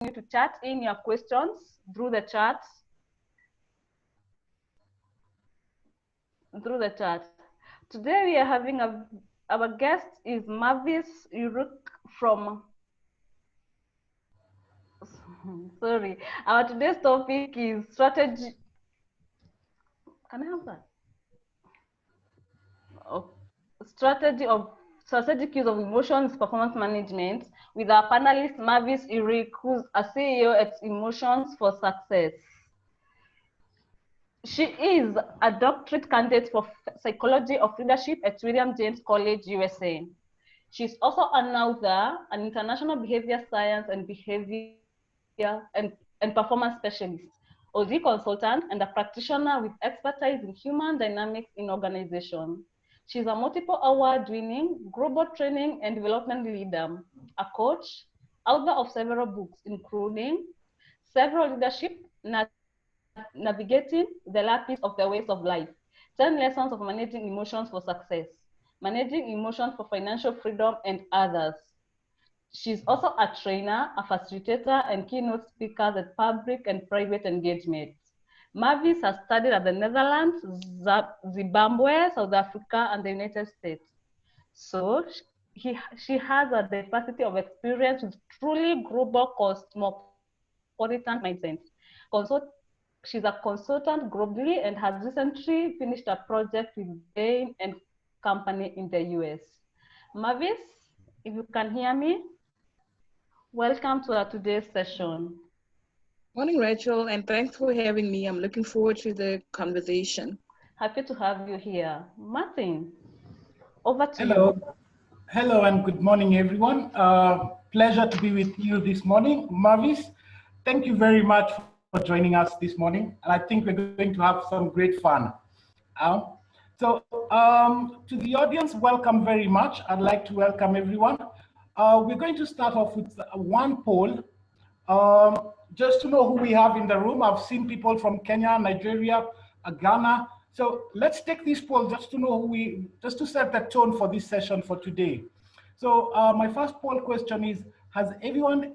you to chat in your questions through the chat. Today we are having our guest is Mavis Uruk from, sorry, our today's topic is strategy. Can I have that? Oh, strategic use of emotions performance management with our panelist Mavis Uruk, who's a CEO at Emotions for Success. She is a doctorate candidate for psychology of leadership at William James College, USA. She's also an author, an international behavior science and behavior and performance specialist, OD consultant, and a practitioner with expertise in human dynamics in organization. She's a multiple award-winning global training and development leader, a coach, author of several books, including several leadership, Navigating the Lapis of the Ways of Life, 10 Lessons of Managing Emotions for Success, Managing Emotions for Financial Freedom, and others. She's also a trainer, a facilitator, and keynote speaker at public and private engagements. Mavis has studied at the Netherlands, Zimbabwe, South Africa, and the United States. So she has a diversity of experience with truly global cosmopolitan mindsets. She's a consultant globally and has recently finished a project with Bain and Company in the US. Mavis, if you can hear me, welcome to our today's session. Morning, Rachel, and thanks for having me. I'm looking forward to the conversation. Happy to have you here. Martin, over to you. Hello, and good morning, everyone. Pleasure to be with you this morning. Mavis, thank you very much for joining us this morning, and I think we're going to have some great fun. To the audience, welcome very much. I'd like to welcome everyone. We're going to start off with one poll, just to know who we have in the room. I've seen people from Kenya, Nigeria, Ghana. So let's take this poll just to know just to set the tone for this session for today. So my first poll question is, has anyone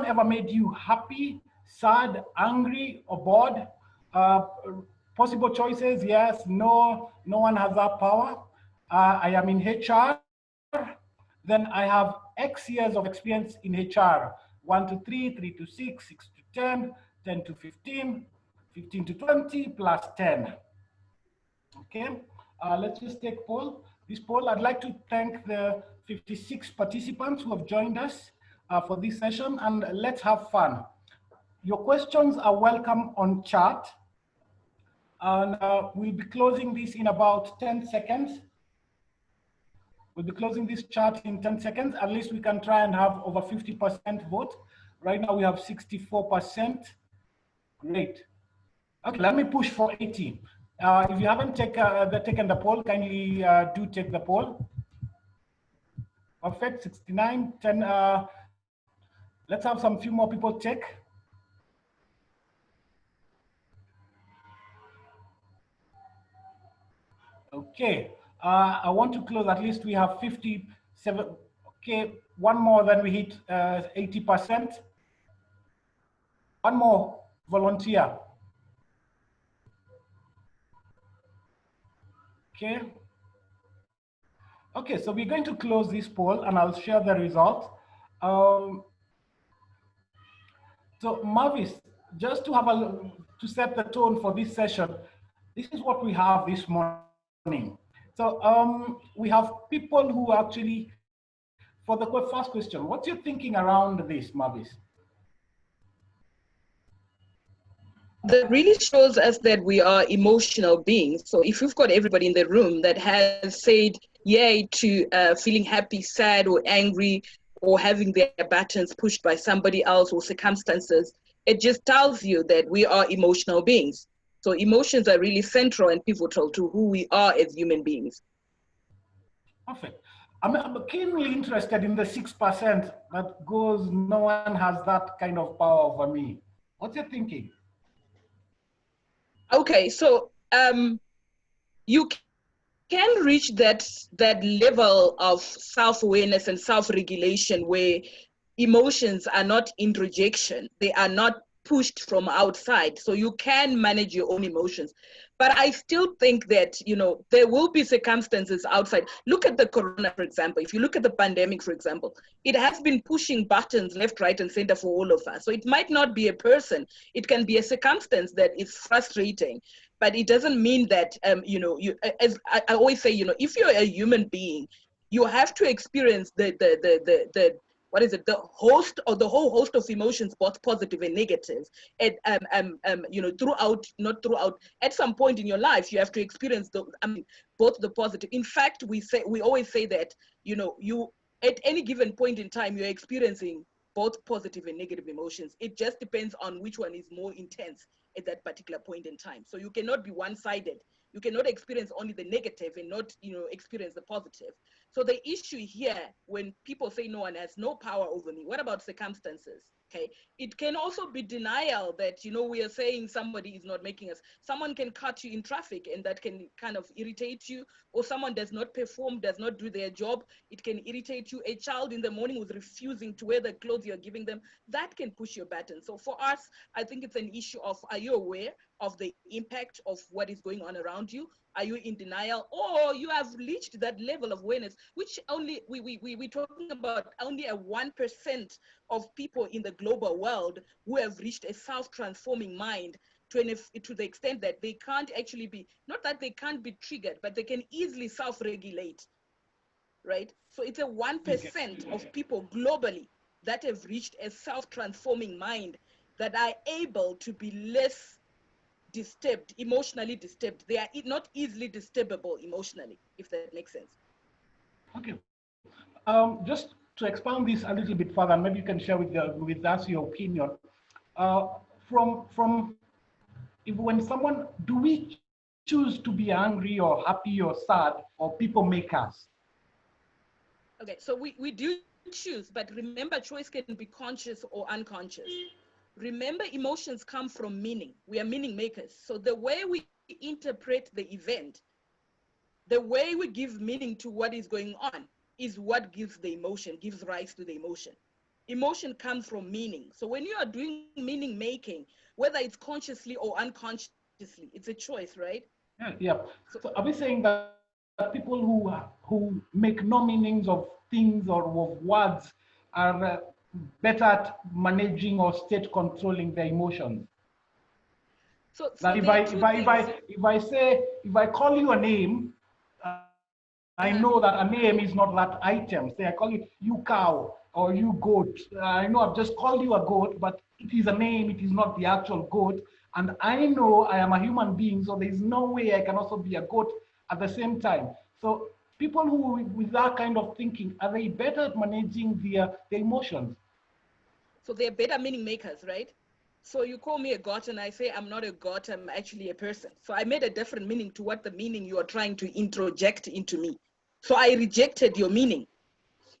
ever made you happy, sad, angry, or bored? Possible choices: yes, no, no one has that power. I am in HR. Then I have X years of experience in HR: 1 to 3, 3 to 6, 6 to 10, 10 to 15, 15 to 20, plus 10. Okay, let's just take this poll. I'd like to thank the 56 participants who have joined us for this session, and let's have fun. Your questions are welcome on chat, and we'll be closing this in about 10 seconds. We'll be closing this chat in 10 seconds. At least we can try and have over 50% vote. Right now we have 64%. Great. Okay, let me push for 80. If you haven't taken the poll, kindly do take the poll. Perfect, 69, 10. Let's have some few more people take. Okay, I want to close. At least we have 57. Okay, one more, then we hit 80%. One more volunteer. Okay. Okay, so we're going to close this poll, and I'll share the results. So Mavis, just to set the tone for this session, this is what we have this morning. So we have people who actually, for the first question, what's your thinking around this, Mavis? That really shows us that we are emotional beings. So if we've got everybody in the room that has said yay to feeling happy, sad, or angry, or having their buttons pushed by somebody else or circumstances, it just tells you that we are emotional beings. So emotions are really central and pivotal to who we are as human beings. Perfect. I'm keenly interested in the 6% that goes, no one has that kind of power over me. What's your thinking? Okay, so you can reach that level of self-awareness and self-regulation where emotions are not introjection. They are not pushed from outside. So you can manage your own emotions. But I still think that, you know, there will be circumstances outside. Look at the corona, for example. If you look at the pandemic, for example, it has been pushing buttons left, right, and center for all of us. So it might not be a person. It can be a circumstance that is frustrating. But it doesn't mean that, you know, as I always say, you know, if you're a human being, you have to experience the what is it, the host or the whole host of emotions, both positive and negative, and you know, not throughout, at some point in your life, you have to experience both the positive. In fact, we always say that, you know, you, at any given point in time, you're experiencing both positive and negative emotions. It just depends on which one is more intense at that particular point in time. So you cannot be one-sided. You cannot experience only the negative and not, you know, experience the positive. So the issue here, when people say no one has no power over me, what about circumstances? Okay, it can also be denial that, you know, we are saying somebody is not making us. Someone can cut you in traffic and that can kind of irritate you, or someone does not perform, does not do their job. It can irritate you. A child in the morning who's refusing to wear the clothes you're giving them, that can push your button. So for us, I think it's an issue of, are you aware of the impact of what is going on around you? Are you in denial, or you have reached that level of awareness, which only we're talking about only a 1% of people in the global world who have reached a self-transforming mind to the extent that they can't actually be, not that they can't be triggered, but they can easily self-regulate, right? So it's a 1% of people globally that have reached a self-transforming mind that are able to be less disturbed, emotionally disturbed. They are not easily disturbable emotionally, if that makes sense. Okay. Just to expound this a little bit further, maybe you can share with us your opinion. From if when someone, do we choose to be angry or happy or sad, or people make us? Okay, so we do choose, but remember, choice can be conscious or unconscious. Remember, emotions come from meaning. We are meaning makers. So the way we interpret the event, the way we give meaning to what is going on, is what gives the emotion, gives rise to the emotion. Emotion comes from meaning. So when you are doing meaning making, whether it's consciously or unconsciously, it's a choice, right? Yeah. So are we saying that people who make no meanings of things or of words are better at managing or state controlling their emotions? So That if I call you a name, I know that a name is not that item. Say I call you cow or you goat. I know I've just called you a goat, but it is a name. It is not the actual goat. And I know I am a human being, so there is no way I can also be a goat at the same time. So people who with that kind of thinking, are they better at managing their emotions? So they're better meaning makers, right? So you call me a god and I say I'm not a god, I'm actually a person. So I made a different meaning to what the meaning you are trying to introject into me. So I rejected your meaning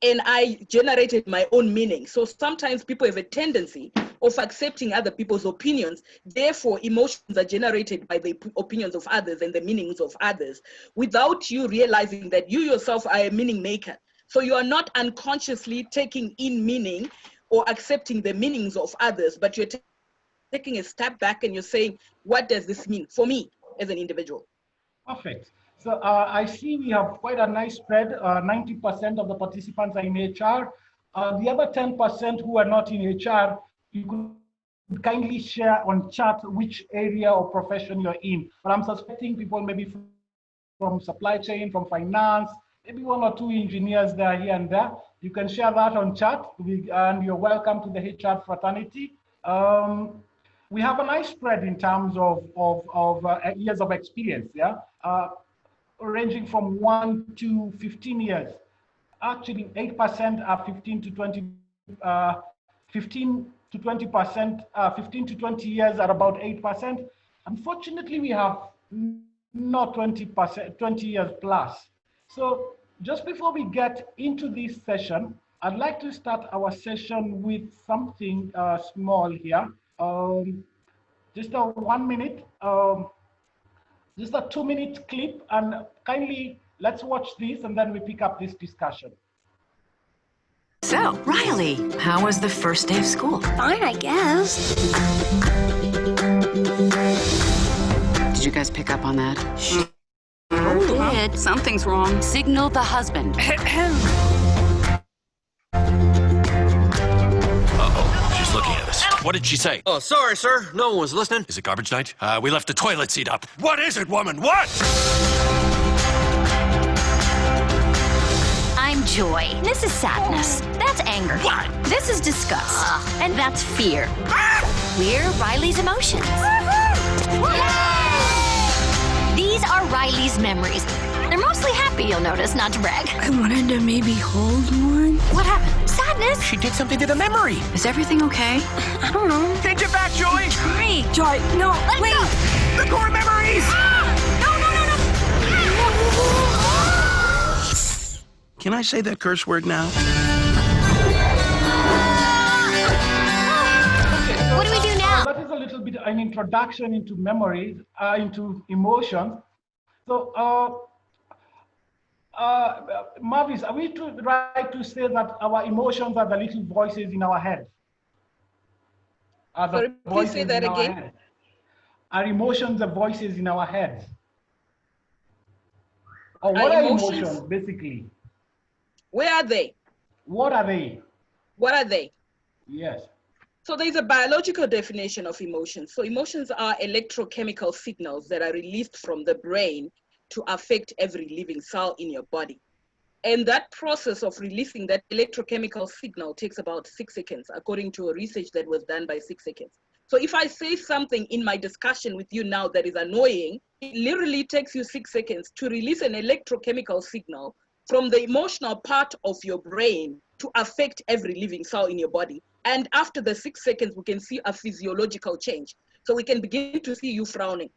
and I generated my own meaning. So sometimes people have a tendency of accepting other people's opinions. Therefore, emotions are generated by the opinions of others and the meanings of others without you realizing that you yourself are a meaning maker. So you are not unconsciously taking in meaning or accepting the meanings of others, but you're taking a step back and you're saying, what does this mean for me as an individual? Perfect. So I see we have quite a nice spread. 90% of the participants are in HR. The other 10% who are not in HR, you could kindly share on chat which area or profession you're in. But I'm suspecting people maybe from supply chain, from finance, maybe one or two engineers there, here and there. You can share that on chat, and you're welcome to the HR fraternity. We have a nice spread in terms of years of experience, yeah, ranging from 1 to 15 years. Actually, 8% are 15 to 20, 15 to 20%, 15 to 20 years are about 8%. Unfortunately, we have not 20%, 20 years plus. So just before we get into this session, I'd like to start our session with something small here. Just a 1 minute, just a 2-minute clip, and kindly let's watch this and then we pick up this discussion. So, Riley, how was the first day of school? Fine, I guess. Did you guys pick up on that? Did. Something's wrong. Signal the husband. Uh-oh, she's looking at us. What did she say? Oh, sorry, sir. No one was listening. Is it garbage night? We left the toilet seat up. What is it, woman? What? I'm joy. This is sadness. That's anger. What? This is disgust. And that's fear. We're Riley's emotions. These are Riley's memories. They're mostly happy, you'll notice, not to brag. I wanted to maybe hold one. What happened? Sadness? She did something to the memory. Is everything okay? I don't know. Take it back, Joy. Hurry. Joy, no, Let wait. go. The core memories. No. Can I say that curse word now? What do we do now? That is a little bit an introduction into memories, into emotions. So, Marvis, are we right to say that our emotions are the little voices in our head? Sorry, please say that again. Are emotions the voices in our heads? Or what are emotions, basically? Where are they? What are they? What are they? Yes. So there's a biological definition of emotions. So emotions are electrochemical signals that are released from the brain to affect every living cell in your body. And that process of releasing that electrochemical signal takes about 6 seconds, according to a research that was done by 6 seconds. So if I say something in my discussion with you now that is annoying, it literally takes you 6 seconds to release an electrochemical signal from the emotional part of your brain to affect every living cell in your body. And after the 6 seconds, we can see a physiological change. So we can begin to see you frowning,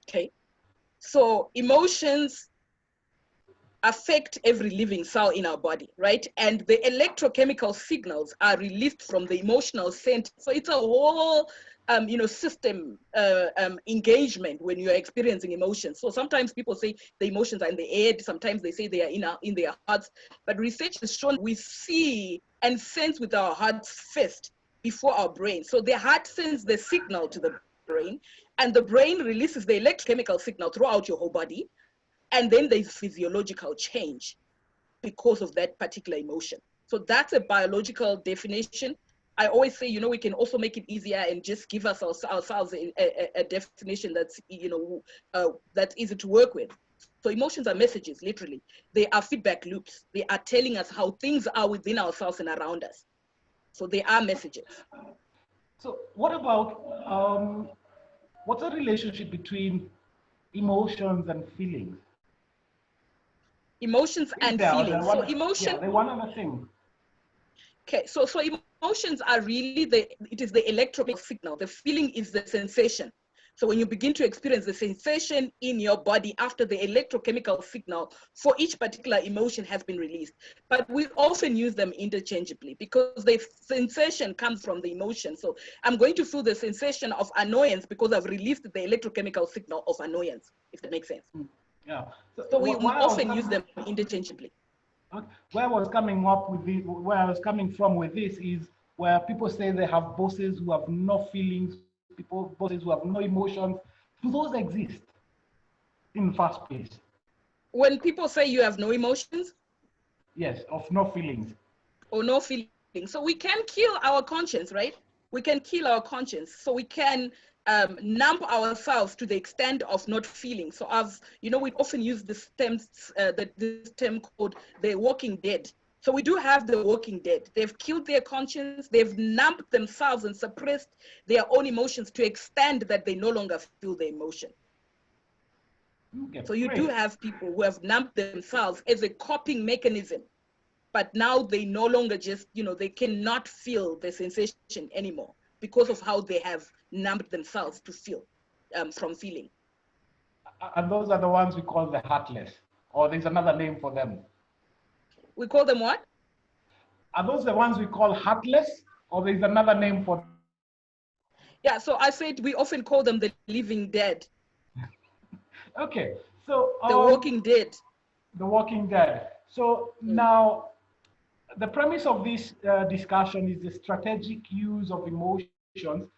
okay? So emotions affect every living cell in our body, right? And the electrochemical signals are released from the emotional center. So it's a whole system engagement when you're experiencing emotions. So sometimes people say the emotions are in the head, sometimes they say they are in their hearts, but research has shown we see and sense with our hearts first before our brain. So the heart sends the signal to the brain, and the brain releases the electrochemical signal throughout your whole body, and then there's physiological change because of that particular emotion. So that's a biological definition. I always say, we can also make it easier and just give ourselves a definition that's, that's easy to work with. So emotions are messages, literally. They are feedback loops. They are telling us how things are within ourselves and around us. So they are messages. So what about, what's the relationship between emotions and feelings? Emotions and feelings. So emotion. Yeah, they're one and the same. Okay, so emotions are really it is the electrochemical signal. The feeling is the sensation. So when you begin to experience the sensation in your body after the electrochemical signal for each particular emotion has been released. But we often use them interchangeably because the sensation comes from the emotion. So I'm going to feel the sensation of annoyance because I've released the electrochemical signal of annoyance, if that makes sense. Yeah. So we often use them interchangeably. Where I was coming from with this is where people say they have bosses who have no feelings, bosses who have no emotions. Do those exist in the first place? When people say you have no emotions? Yes, of no feelings. Or no feelings. So we can kill our conscience, right? We can kill our conscience. So we can numb ourselves to the extent of not feeling. So we often use this term called the walking dead. So we do have the walking dead. They've killed their conscience. They've numbed themselves and suppressed their own emotions to extent that they no longer feel the emotion. Okay, so you do have people who have numbed themselves as a coping mechanism, but now they no longer they cannot feel the sensation anymore because of how they have numbed themselves to feel from feeling. And those are the ones we call the heartless, or there's another name for them. We call them what? Are those the ones we call heartless, or there's another name for them? Yeah, so I said we often call them the living dead. Okay, so the walking dead. The walking dead. So now, the premise of this discussion is the strategic use of emotions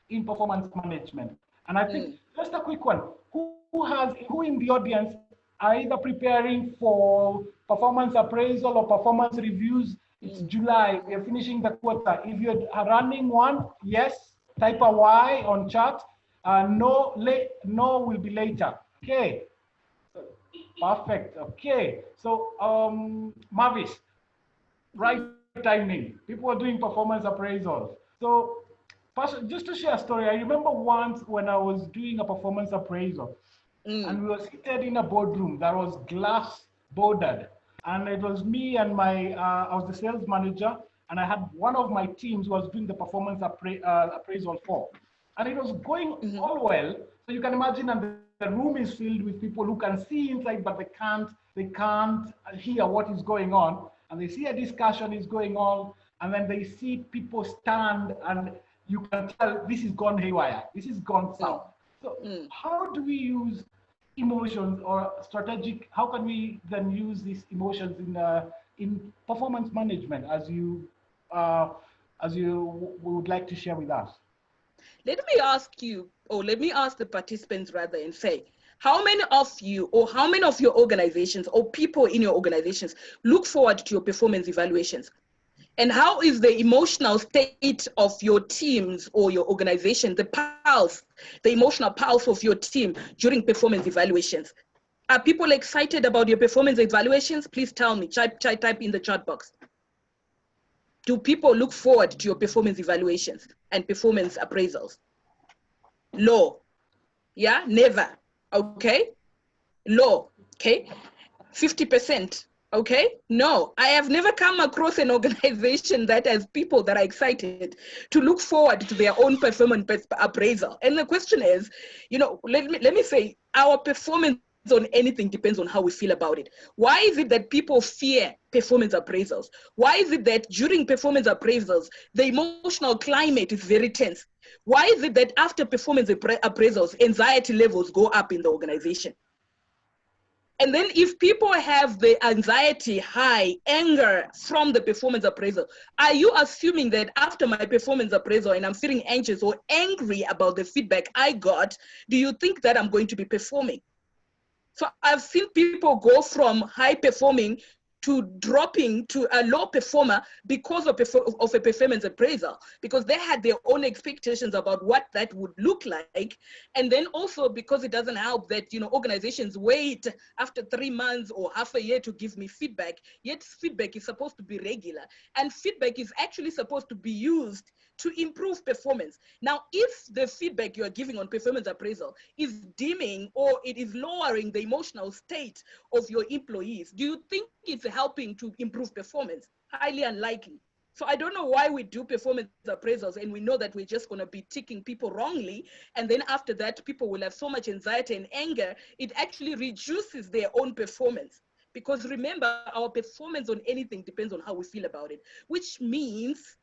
in performance management. And I think just a quick one: who in the audience are either preparing for performance appraisal or performance reviews? It's July. We are finishing the quarter. If you're running one, yes, type a Y on chat. No will be later. Okay. Perfect. Okay. So, Mavis, right timing. People are doing performance appraisals. So, just to share a story, I remember once when I was doing a performance appraisal, and we were seated in a boardroom that was glass bordered, and it was me and I was the sales manager, and I had one of my teams was doing the performance appraisal for, and it was going all well. So you can imagine, and the room is filled with people who can see inside, but they can't hear what is going on, and they see a discussion is going on, and then they see people stand, and you can tell this is gone haywire, this is gone south. So how do we use emotions or strategic? How can we then use these emotions in performance management, as you would like to share with us? Let me ask you, or let me ask the participants rather, and say, how many of you, or how many of your organizations or people in your organizations look forward to your performance evaluations? And how is the emotional state of your teams or your organization, the pulse, the emotional pulse of your team during performance evaluations? Are people excited about your performance evaluations? Please tell me, type in the chat box. Do people look forward to your performance evaluations and performance appraisals? Low. Yeah, never. Okay. Low. Okay. 50%. Okay, no, I have never come across an organization that has people that are excited to look forward to their own performance appraisal. And the question is, let me say, our performance on anything depends on how we feel about it. Why is it that people fear performance appraisals? Why is it that during performance appraisals, the emotional climate is very tense? Why is it that after performance appraisals, anxiety levels go up in the organization? And then if people have the anxiety high, anger from the performance appraisal, are you assuming that after my performance appraisal and I'm feeling anxious or angry about the feedback I got, do you think that I'm going to be performing? So I've seen people go from high performing to dropping to a low performer because of a performance appraisal, because they had their own expectations about what that would look like. And then also because it doesn't help that, organizations wait after 3 months or half a year to give me feedback, yet feedback is supposed to be regular. And feedback is actually supposed to be used to improve performance. Now, if the feedback you are giving on performance appraisal is dimming or it is lowering the emotional state of your employees, do you think it's helping to improve performance? Highly unlikely. So I don't know why we do performance appraisals and we know that we're just going to be ticking people wrongly. And then after that, people will have so much anxiety and anger, it actually reduces their own performance. Because remember, our performance on anything depends on how we feel about it, which means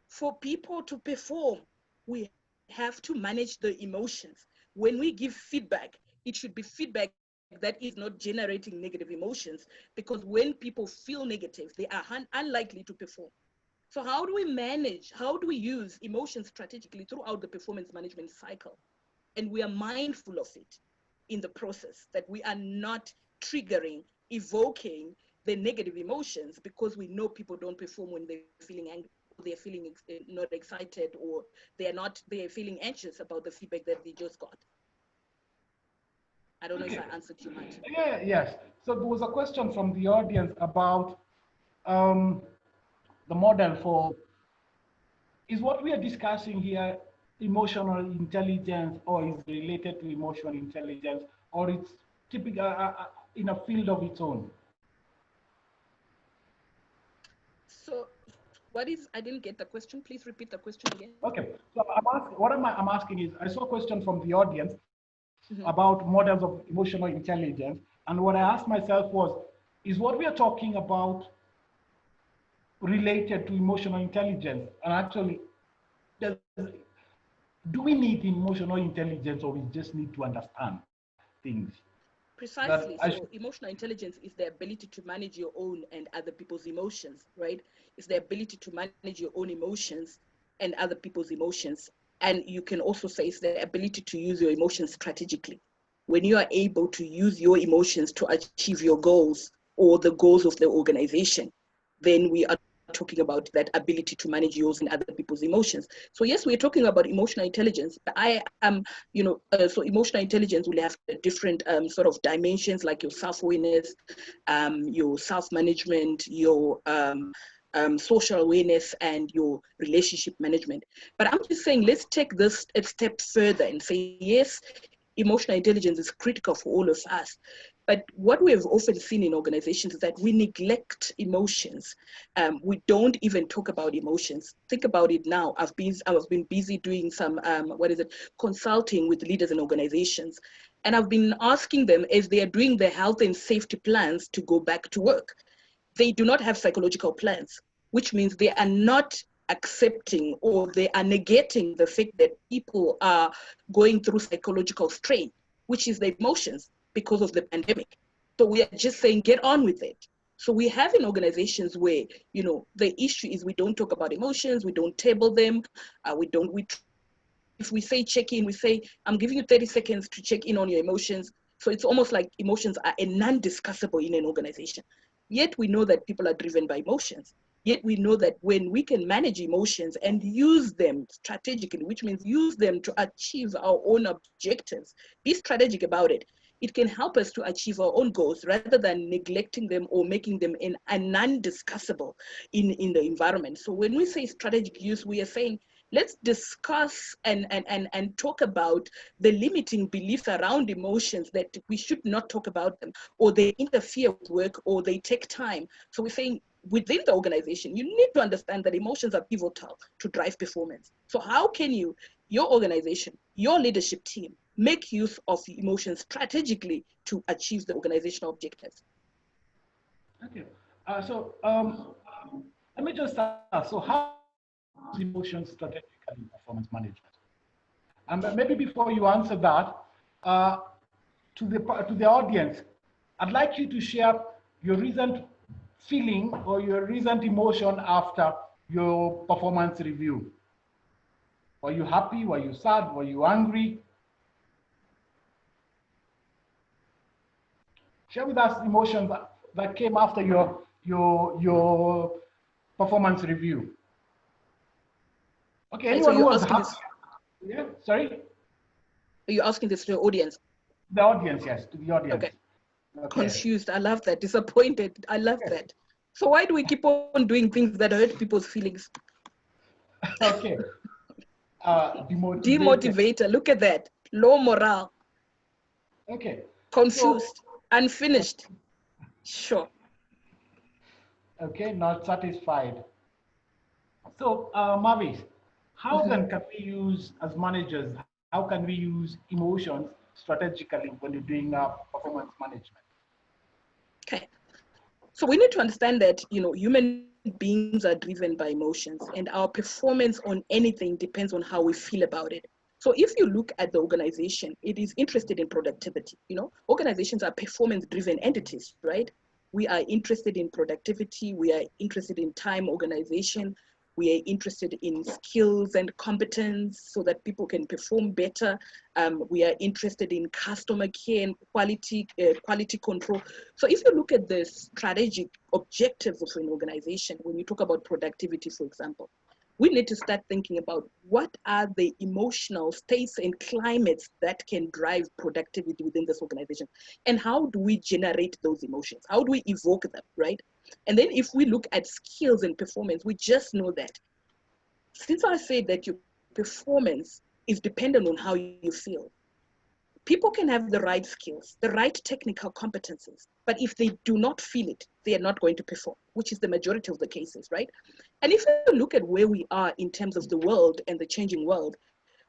for people to perform, we have to manage the emotions. When we give feedback, it should be feedback that is not generating negative emotions, because when people feel negative, they are unlikely to perform. So how do we use emotions strategically throughout the performance management cycle? And we are mindful of it in the process, that we are not triggering, evoking the negative emotions because we know people don't perform when they're feeling angry, they're feeling not excited, or they're feeling anxious about the feedback that they just got. I don't know if I answered you much. Yes. So there was a question from the audience about the model for, is what we are discussing here emotional intelligence, or is related to emotional intelligence, or it's typical in a field of its own? So I didn't get the question. Please repeat the question again. Okay. So I'm asking is, I saw a question from the audience about models of emotional intelligence. And what I asked myself was, is what we are talking about related to emotional intelligence? And actually, do we need emotional intelligence, or we just need to understand things? Precisely. So emotional intelligence is the ability to manage your own and other people's emotions, right? It's the ability to manage your own emotions and other people's emotions. And you can also say it's the ability to use your emotions strategically. When you are able to use your emotions to achieve your goals or the goals of the organization, then we are talking about that ability to manage yours and other people's emotions. So yes, we're talking about emotional intelligence, but I am, so emotional intelligence will have different sort of dimensions, like your self-awareness, your self-management, your social awareness, and your relationship management. But I'm just saying, let's take this a step further and say, yes, emotional intelligence is critical for all of us. But what we have often seen in organizations is that we neglect emotions. We don't even talk about emotions. Think about it now. I've been busy doing some, consulting with leaders in organizations. And I've been asking them if they are doing their health and safety plans to go back to work. They do not have psychological plans, which means they are not accepting, or they are negating the fact that people are going through psychological strain, which is the emotions because of the pandemic. So we are just saying, get on with it. So we have in organizations where, the issue is we don't talk about emotions, we don't table them, if we say check in, we say, I'm giving you 30 seconds to check in on your emotions. So it's almost like emotions are a non-discussable in an organization. Yet we know that people are driven by emotions. Yet we know that when we can manage emotions and use them strategically, which means use them to achieve our own objectives, be strategic about it, it can help us to achieve our own goals rather than neglecting them or making them a non-discussable in the environment. So when we say strategic use, we are saying, let's discuss and talk about the limiting beliefs around emotions, that we should not talk about them, or they interfere with work, or they take time. So we're saying, within the organization, you need to understand that emotions are pivotal to drive performance. So how can you, your organization, your leadership team, make use of emotions strategically to achieve the organizational objectives? Okay. Let me just ask, so how is emotions strategically in performance management? And maybe before you answer that, to the audience, I'd like you to share your recent feeling or your recent emotion after your performance review. Were you happy? Were you sad? Were you angry? Share with us emotions that came after your performance review. Okay, anyone who was happy? Yeah, sorry? Are you asking this to the audience? The audience, yes, to the audience. Okay. Confused, I love that. Disappointed, I love that. So why do we keep on doing things that hurt people's feelings? Okay. Demotivator, look at that. Low morale. Okay. Confused, unfinished. Sure. Okay, not satisfied. So, Mavis, how then can we use, as managers, how can we use emotions strategically when you're doing performance management? Okay. So we need to understand that, human beings are driven by emotions, and our performance on anything depends on how we feel about it. So if you look at the organization, it is interested in productivity. Organizations are performance-driven entities, right? We are interested in productivity. We are interested in time organization. We are interested in skills and competence so that people can perform better. We are interested in customer care and quality control. So if you look at the strategic objectives of an organization, when you talk about productivity, for example, we need to start thinking about what are the emotional states and climates that can drive productivity within this organization, and how do we generate those emotions? How do we evoke them, right? And then if we look at skills and performance, we just know that since I said that your performance is dependent on how you feel, people can have the right skills, the right technical competencies, but if they do not feel it, they are not going to perform, which is the majority of the cases, right? And if you look at where we are in terms of the world and the changing world,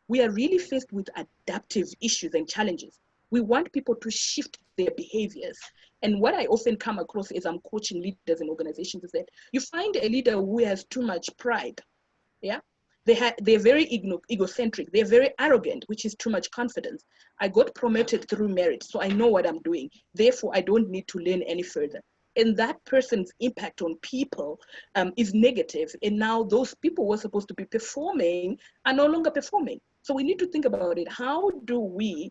we are really faced with adaptive issues and challenges. We want people to shift their behaviors. And what I often come across as I'm coaching leaders in organizations is that you find a leader who has too much pride, yeah? They're very egocentric. They're very arrogant, which is too much confidence. I got promoted through merit, so I know what I'm doing. Therefore, I don't need to learn any further. And that person's impact on people is negative. And now those people who are supposed to be performing are no longer performing. So we need to think about it. How do we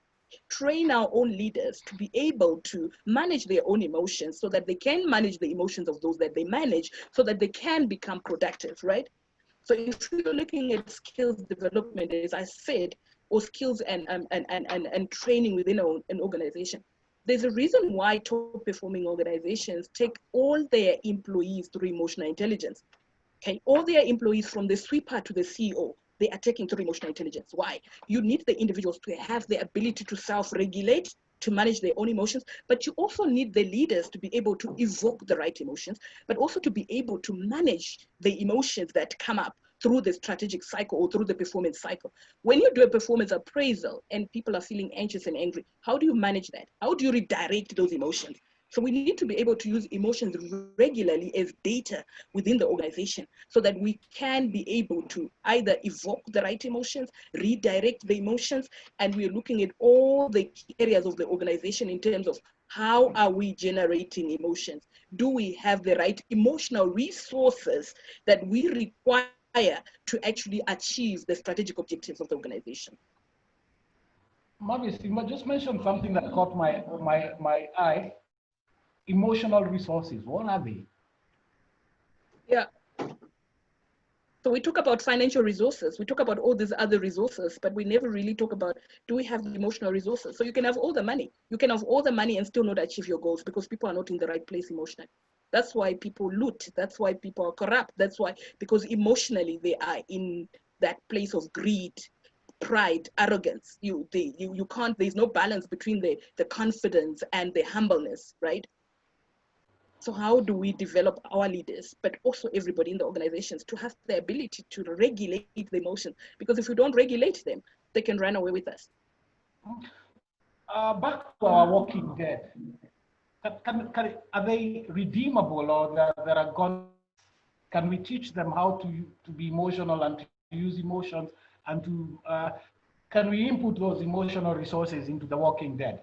train our own leaders to be able to manage their own emotions so that they can manage the emotions of those that they manage so that they can become productive, right? So if you're looking at skills development, as I said, or skills and training within an organization, there's a reason why top performing organizations take all their employees through emotional intelligence. Okay, all their employees from the sweeper to the CEO, they are taking through emotional intelligence. Why? You need the individuals to have the ability to self-regulate, to manage their own emotions, but you also need the leaders to be able to evoke the right emotions, but also to be able to manage the emotions that come up through the strategic cycle or through the performance cycle. When you do a performance appraisal and people are feeling anxious and angry, how do you manage that? How do you redirect those emotions? So we need to be able to use emotions regularly as data within the organization so that we can be able to either evoke the right emotions, redirect the emotions, and we're looking at all the key areas of the organization in terms of how are we generating emotions? Do we have the right emotional resources that we require to actually achieve the strategic objectives of the organization? Mavis, you just mentioned something that caught my eye. Emotional resources, what are they? Yeah. So we talk about financial resources, we talk about all these other resources, but we never really talk about, do we have the emotional resources? So you can have all the money. You can have all the money and still not achieve your goals because people are not in the right place emotionally. That's why people loot. That's why people are corrupt. That's why, because emotionally they are in that place of greed, pride, arrogance. You can't, there's no balance between the confidence and the humbleness, right? So how do we develop our leaders, but also everybody in the organizations to have the ability to regulate the emotions? Because if we don't regulate them, they can run away with us. Back to our Walking Dead. Are they redeemable, or there are gods? Can we teach them how to be emotional and to use emotions, and to can we input those emotional resources into the Walking Dead?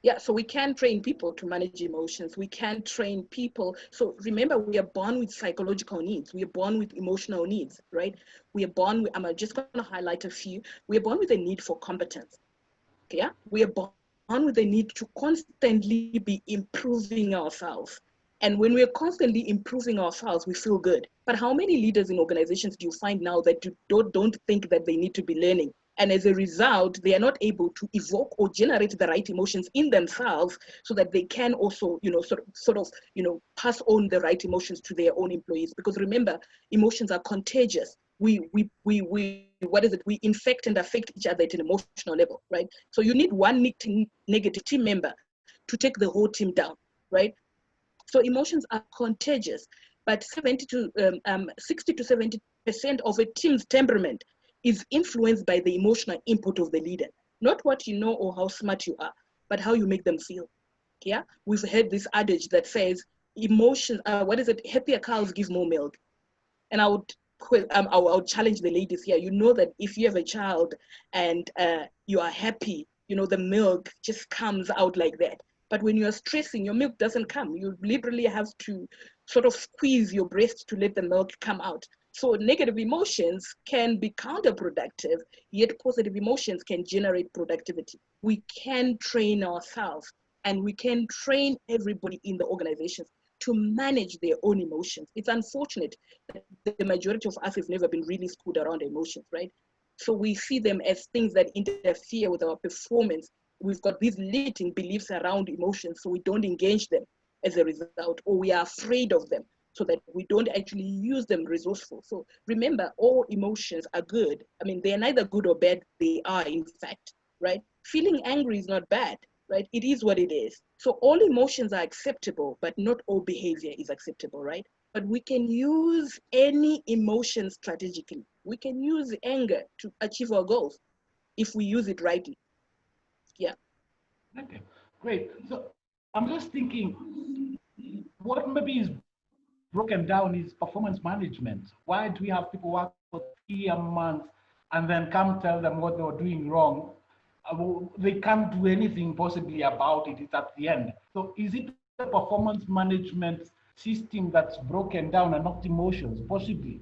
Yeah, so we can train people to manage emotions. We can train people. So remember, we are born with psychological needs. We are born with emotional needs, right? We are born with, I'm just going to highlight a few. We are born with a need for competence. Okay, yeah? We are born with a need to constantly be improving ourselves. And when we're constantly improving ourselves, we feel good. But how many leaders in organizations do you find now that don't think that they need to be learning? And as a result, they are not able to evoke or generate the right emotions in themselves so that they can also, sort of, pass on the right emotions to their own employees. Because remember, emotions are contagious. We infect and affect each other at an emotional level, right? So you need one negative team member to take the whole team down, right? So emotions are contagious, but 60 to 70% of a team's temperament is influenced by the emotional input of the leader. Not what you know or how smart you are, but how you make them feel. Yeah, we've heard this adage that says emotions, happier cows give more milk. And I would challenge the ladies here. You know that if you have a child and you are happy, the milk just comes out like that. But when you are stressing, your milk doesn't come. You literally have to sort of squeeze your breast to let the milk come out. So negative emotions can be counterproductive, yet positive emotions can generate productivity. We can train ourselves, and we can train everybody in the organizations to manage their own emotions. It's unfortunate that the majority of us have never been really schooled around emotions, right? So we see them as things that interfere with our performance. We've got these limiting beliefs around emotions, so we don't engage them as a result, or we are afraid of them so that we don't actually use them resourceful. So remember, all emotions are good. I mean, they're neither good or bad, they are in fact, right? Feeling angry is not bad, right? It is what it is. So all emotions are acceptable, but not all behavior is acceptable, right? But we can use any emotion strategically. We can use anger to achieve our goals if we use it rightly. Yeah. Okay, great. So I'm just thinking, what maybe is broken down is performance management. Why do we have people work for a month and then come tell them what they were doing wrong, they can't do anything possibly about it. It's at the end. So is it the performance management system that's broken down and not emotions, possibly?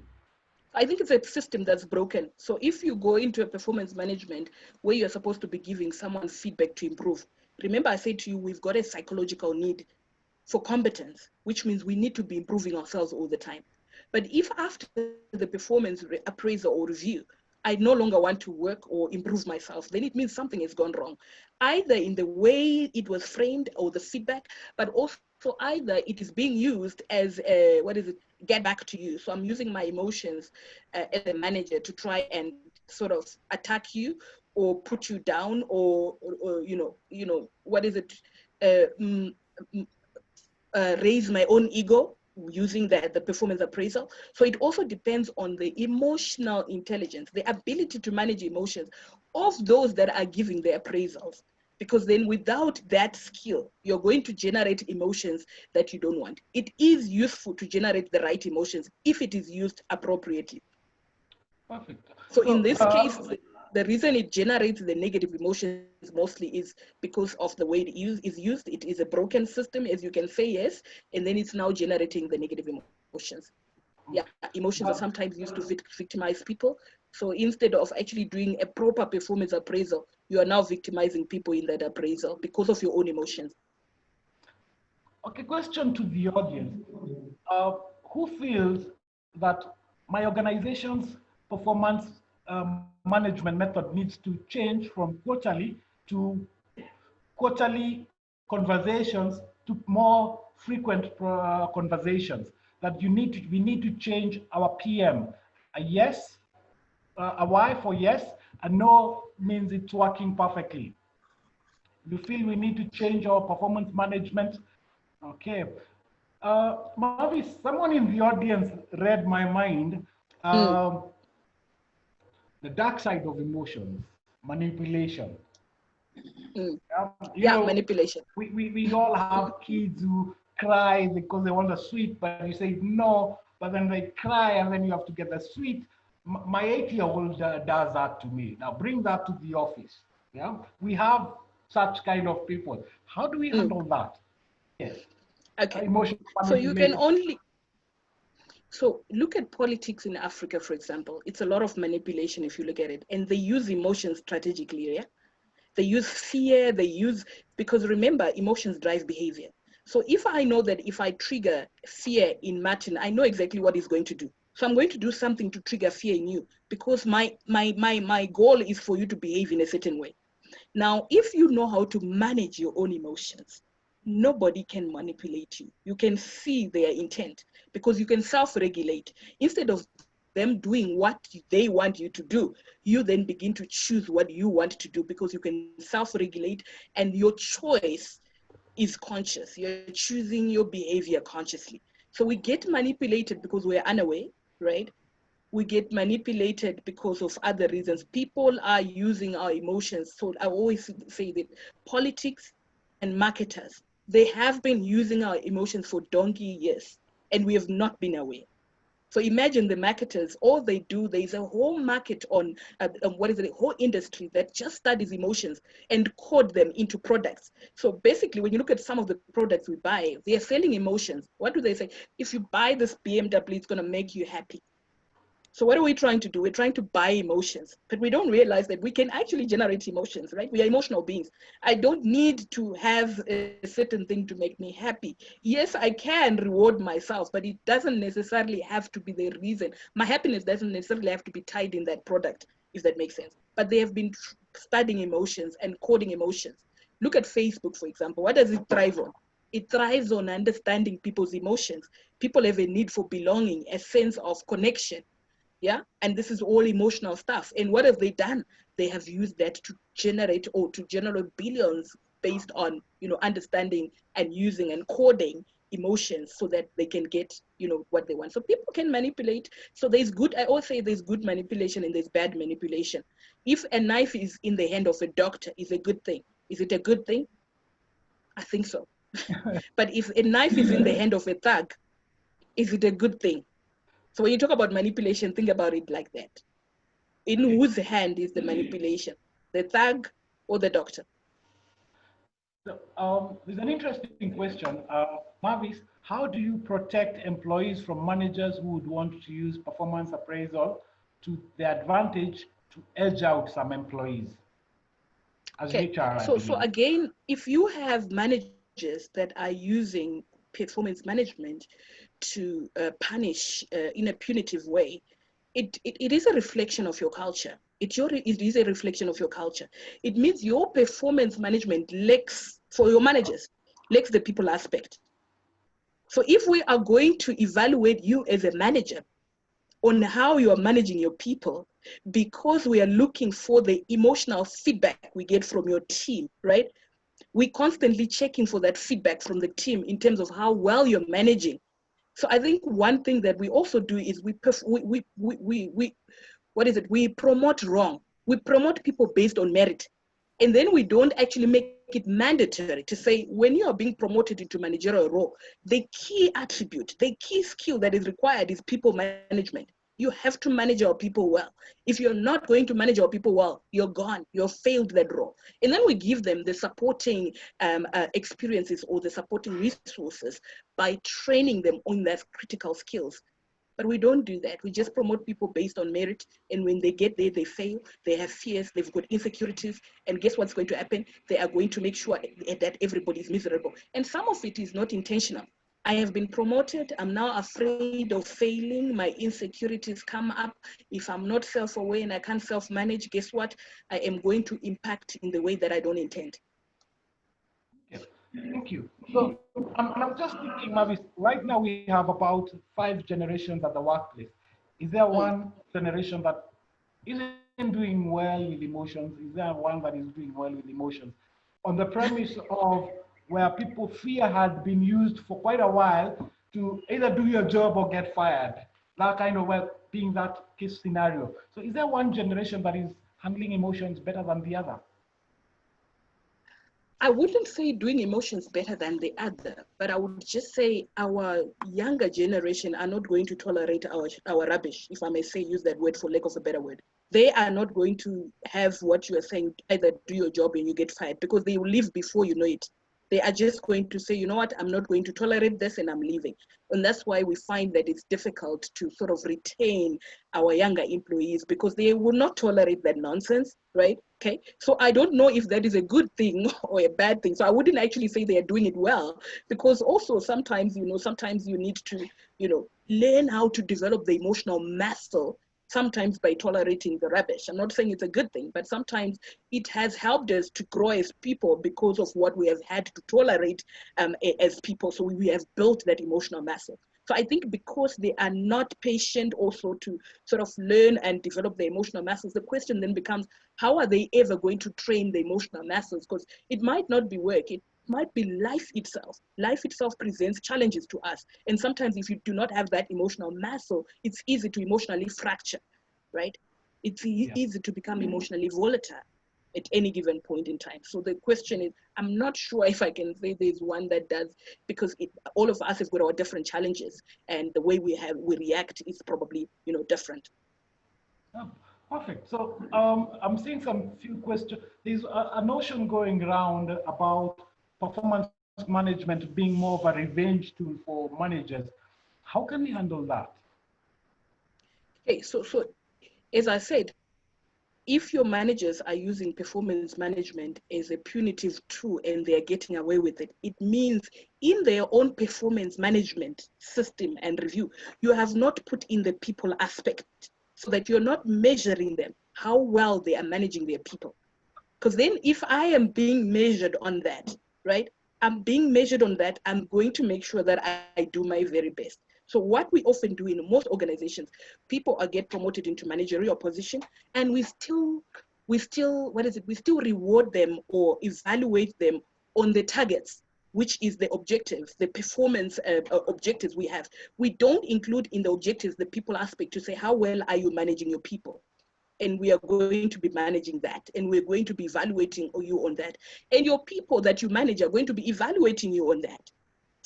I think it's a system that's broken. So if you go into a performance management where you're supposed to be giving someone feedback to improve, remember I said to you, we've got a psychological need for competence, which means we need to be improving ourselves all the time. But if after the performance appraisal or review, I no longer want to work or improve myself, then it means something has gone wrong, either in the way it was framed or the feedback, but also either it is being used as a, get back to you. So I'm using my emotions as a manager to try and sort of attack you or put you down or raise my own ego using the performance appraisal. So it also depends on the emotional intelligence, the ability to manage emotions of those that are giving the appraisals. Because then without that skill, you're going to generate emotions that you don't want. It is useful to generate the right emotions if it is used appropriately. Perfect. So in this case, the reason it generates the negative emotions mostly is because of the way it is used. It is a broken system, as you can say, yes, and then it's now generating the negative emotions. Yeah, emotions are sometimes used to victimize people. So instead of actually doing a proper performance appraisal, you are now victimizing people in that appraisal because of your own emotions. Okay, question to the audience. Who feels that my organization's performance management method needs to change from quarterly conversations to more frequent conversations? That we need to change our PM. A yes, a Y for yes, a no means it's working perfectly. You feel we need to change our performance management? Okay. Mavis, someone in the audience read my mind. The dark side of emotions, manipulation. Manipulation. We all have kids who cry because they want a sweet, but you say no, but then they cry and then you have to get the sweet. My 8-year-old does that to me. Now bring that to the office. Yeah, we have such kind of people. How do we handle that? Yes. Okay. Emotional so you can only. So look at politics in Africa, for example. It's a lot of manipulation if you look at it, and they use emotions strategically. Yeah. They use fear, because remember, emotions drive behavior. So if I know that if I trigger fear in Martin, I know exactly what he's going to do. So I'm going to do something to trigger fear in you because my goal is for you to behave in a certain way. Now, if you know how to manage your own emotions, nobody can manipulate you. You can see their intent because you can self-regulate. Instead of them doing what they want you to do, you then begin to choose what you want to do because you can self-regulate and your choice is conscious. You're choosing your behavior consciously. So we get manipulated because we're unaware, right? We get manipulated because of other reasons. People are using our emotions. So I always say that politics and marketers, they have been using our emotions for donkey years and we have not been aware. So imagine the marketers, all they do, there's a whole market on, a whole industry that just studies emotions and code them into products. So basically, when you look at some of the products we buy, they are selling emotions. What do they say? If you buy this BMW, it's going to make you happy. So what are we trying to do? We're trying to buy emotions, but we don't realize that we can actually generate emotions, right? We are emotional beings. I don't need to have a certain thing to make me happy. Yes, I can reward myself, but it doesn't necessarily have to be the reason. My happiness doesn't necessarily have to be tied in that product, if that makes sense. But they have been studying emotions and coding emotions. Look at Facebook, for example. What does it thrive on? It thrives on understanding people's emotions. People have a need for belonging, a sense of connection. Yeah, and this is all emotional stuff. And what have they done? They have used that to generate billions based on, understanding and using and coding emotions so that they can get, what they want. So people can manipulate. So I always say there's good manipulation and there's bad manipulation. If a knife is in the hand of a doctor, is a good thing. Is it a good thing? I think so. But if a knife is in the hand of a thug, is it a good thing? So when you talk about manipulation, think about it like that. in whose hand is the manipulation, the thug or the doctor? So, there's an interesting question. Mavis, how do you protect employees from managers who would want to use performance appraisal to their advantage to edge out some employees? As Okay, HR, so again, if you have managers that are using performance management to punish in a punitive way, it is a reflection of your culture. It is a reflection of your culture. It means your performance management lacks, for your managers, lacks the people aspect. So if we are going to evaluate you as a manager on how you are managing your people, because we are looking for the emotional feedback we get from your team, right? We constantly checking for that feedback from the team in terms of how well you're managing. So I think one thing that we also do is we promote wrong. We promote people based on merit. And then we don't actually make it mandatory to say, when you are being promoted into managerial role, the key attribute, the key skill that is required is people management. You have to manage our people well. If you're not going to manage our people well, you're gone. You've failed that role. And then we give them the supporting experiences or the supporting resources by training them on those critical skills. But we don't do that. We just promote people based on merit. And when they get there, they fail. They have fears. They've got insecurities. And guess what's going to happen? They are going to make sure that everybody is miserable. And some of it is not intentional. I have been promoted. I'm now afraid of failing. My insecurities come up. If I'm not self-aware and I can't self-manage, guess what? I am going to impact in the way that I don't intend. Yes. Thank you. So I'm just thinking, Mavis, right now we have about 5 generations at the workplace. Is there one generation that isn't doing well with emotions? Is there one that is doing well with emotions? On the premise of where people fear had been used for quite a while to either do your job or get fired. That kind of being that case scenario. So is there one generation that is handling emotions better than the other? I wouldn't say doing emotions better than the other, but I would just say our younger generation are not going to tolerate our rubbish, if I may say, use that word for lack of a better word. They are not going to have what you are saying, either do your job and you get fired, because they will leave before you know it. They are just going to say, you know what, I'm not going to tolerate this and I'm leaving. And that's why we find that it's difficult to sort of retain our younger employees, because they will not tolerate that nonsense, right? Okay, so I don't know if that is a good thing or a bad thing. So I wouldn't actually say they are doing it well, because also sometimes, sometimes you need to, learn how to develop the emotional muscle, sometimes by tolerating the rubbish. I'm not saying it's a good thing, but sometimes it has helped us to grow as people because of what we have had to tolerate as people. So we have built that emotional muscle. So I think because they are not patient also to sort of learn and develop the emotional muscles, the question then becomes, how are they ever going to train the emotional muscles? Because it might not be work, it might be life itself. Life itself presents challenges to us. And sometimes if you do not have that emotional muscle, it's easy to emotionally fracture, right? It's easy to become emotionally volatile at any given point in time. So the question is, I'm not sure if I can say there's one that does, because all of us have got our different challenges, and the way we react is probably, different. Oh, perfect. So I'm seeing some few questions. There's a notion going around about performance management being more of a revenge tool for managers. How can we handle that? Okay, so as I said, if your managers are using performance management as a punitive tool and they're getting away with it, it means in their own performance management system and review, you have not put in the people aspect, so that you're not measuring them, how well they are managing their people. Because then if I am being measured on that, right? I'm being measured on that, I'm going to make sure that I do my very best. So what we often do in most organizations, people get promoted into managerial position, and we still reward them or evaluate them on the targets, which is the objectives, the performance objectives we have. We don't include in the objectives the people aspect to say, how well are you managing your people? And we are going to be managing that, and we're going to be evaluating you on that. And your people that you manage are going to be evaluating you on that.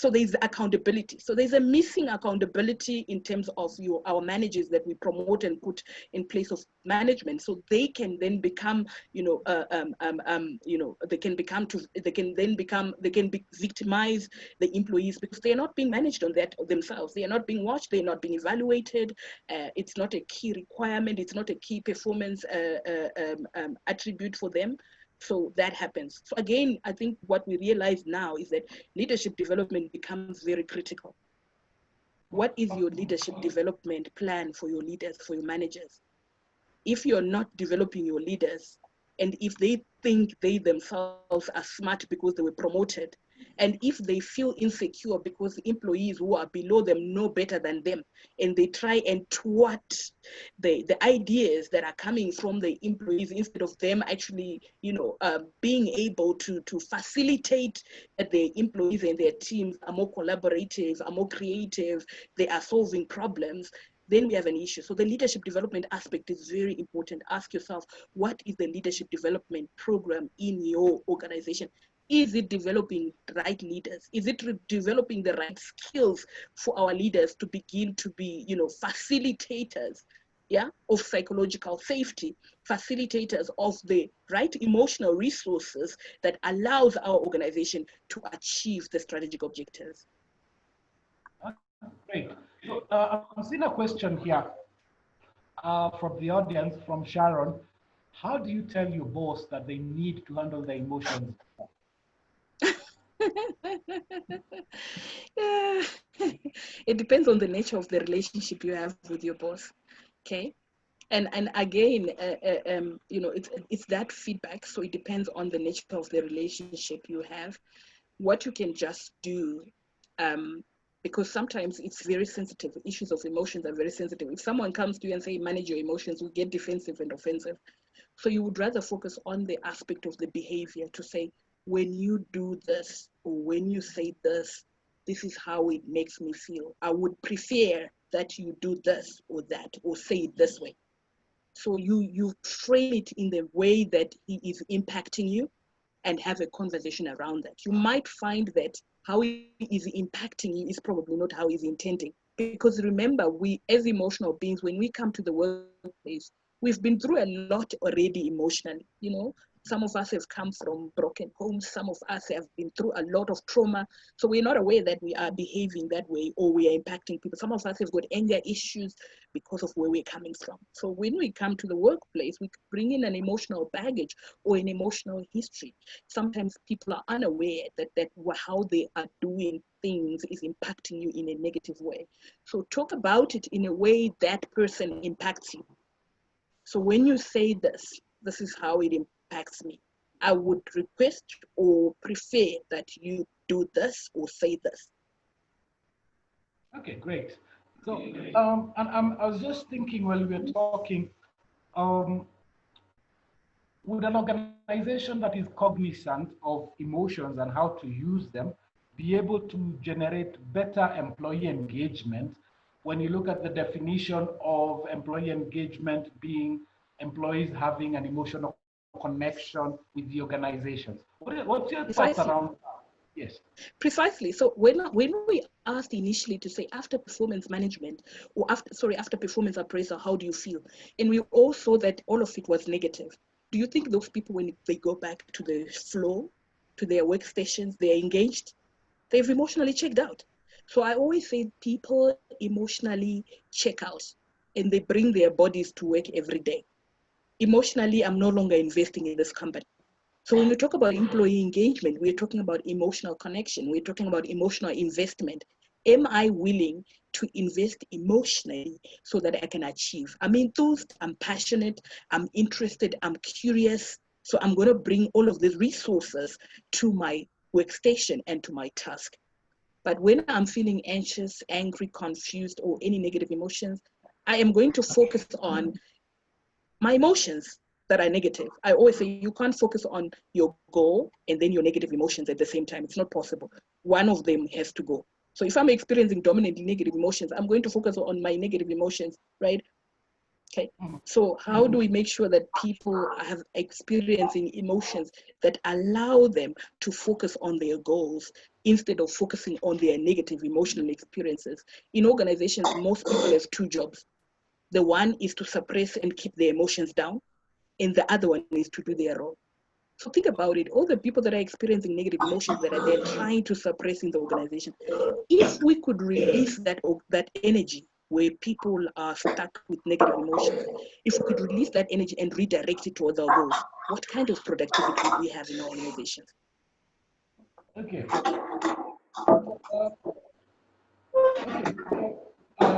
So there's accountability. So there's a missing accountability in terms of our managers that we promote and put in place of management, so they can then become, they can victimize the employees because they are not being managed on that themselves. They are not being watched. They're not being evaluated. It's not a key requirement. It's not a key performance attribute for them. So that happens. So again, I think what we realize now is that leadership development becomes very critical. What is your leadership development plan for your leaders, for your managers? If you're not developing your leaders, and if they think they themselves are smart because they were promoted, and if they feel insecure because the employees who are below them know better than them, and they try and thwart the ideas that are coming from the employees instead of them actually, being able to facilitate that the employees and their teams are more collaborative, are more creative, they are solving problems, then we have an issue. So the leadership development aspect is very important. Ask yourself, what is the leadership development program in your organization? Is it developing the right leaders? Is it developing the right skills for our leaders to begin to be, facilitators, of psychological safety, facilitators of the right emotional resources that allows our organization to achieve the strategic objectives? Great. So I'm seeing a question here from the audience, from Sharon. How do you tell your boss that they need to handle their emotions? It depends on the nature of the relationship you have with your boss. Okay. And again, it's that feedback. So it depends on the nature of the relationship you have. What you can just do, because sometimes it's very sensitive. Issues of emotions are very sensitive. If someone comes to you and say, manage your emotions, we get defensive and offensive. So you would rather focus on the aspect of the behavior to say, when you do this, or when you say this, this is how it makes me feel. I would prefer that you do this or that, or say it this way. So you frame it in the way that he is impacting you and have a conversation around that. You might find that how he is impacting you is probably not how he's intending. Because remember, we as emotional beings, when we come to the workplace, we've been through a lot already emotionally, Some of us have come from broken homes. Some of us have been through a lot of trauma. So we're not aware that we are behaving that way or we are impacting people. Some of us have got anger issues because of where we're coming from. So when we come to the workplace, we bring in an emotional baggage or an emotional history. Sometimes people are unaware that how they are doing things is impacting you in a negative way. So talk about it in a way that person impacts you. So when you say this is how it impacts me, I would request or prefer that you do this or say this. Okay, great. So, I was just thinking while we were talking, would an organization that is cognizant of emotions and how to use them be able to generate better employee engagement? When you look at the definition of employee engagement being employees having an emotional connection with the organization. What's your thoughts around that? Yes. Precisely. So when we asked initially to say after performance management or after performance appraisal, how do you feel? And we all saw that all of it was negative. Do you think those people, when they go back to the floor, to their workstations, they're engaged? They've emotionally checked out. So I always say people emotionally check out and they bring their bodies to work every day. Emotionally, I'm no longer investing in this company. So when we talk about employee engagement, we're talking about emotional connection. We're talking about emotional investment. Am I willing to invest emotionally so that I can achieve? I'm enthused, I'm passionate, I'm interested, I'm curious. So I'm going to bring all of these resources to my workstation and to my task. But when I'm feeling anxious, angry, confused, or any negative emotions, I am going to focus on my emotions that are negative. I always say you can't focus on your goal and then your negative emotions at the same time. It's not possible. One of them has to go. So if I'm experiencing dominantly negative emotions, I'm going to focus on my negative emotions, right? Okay, so how do we make sure that people have experiencing emotions that allow them to focus on their goals instead of focusing on their negative emotional experiences? In organizations, most people have two jobs. The one is to suppress and keep their emotions down, and the other one is to do their role. So think about it, all the people that are experiencing negative emotions that are there trying to suppress in the organization, if we could release that energy where people are stuck with negative emotions, if we could release that energy and redirect it towards our goals, what kind of productivity would we have in our organizations? Okay.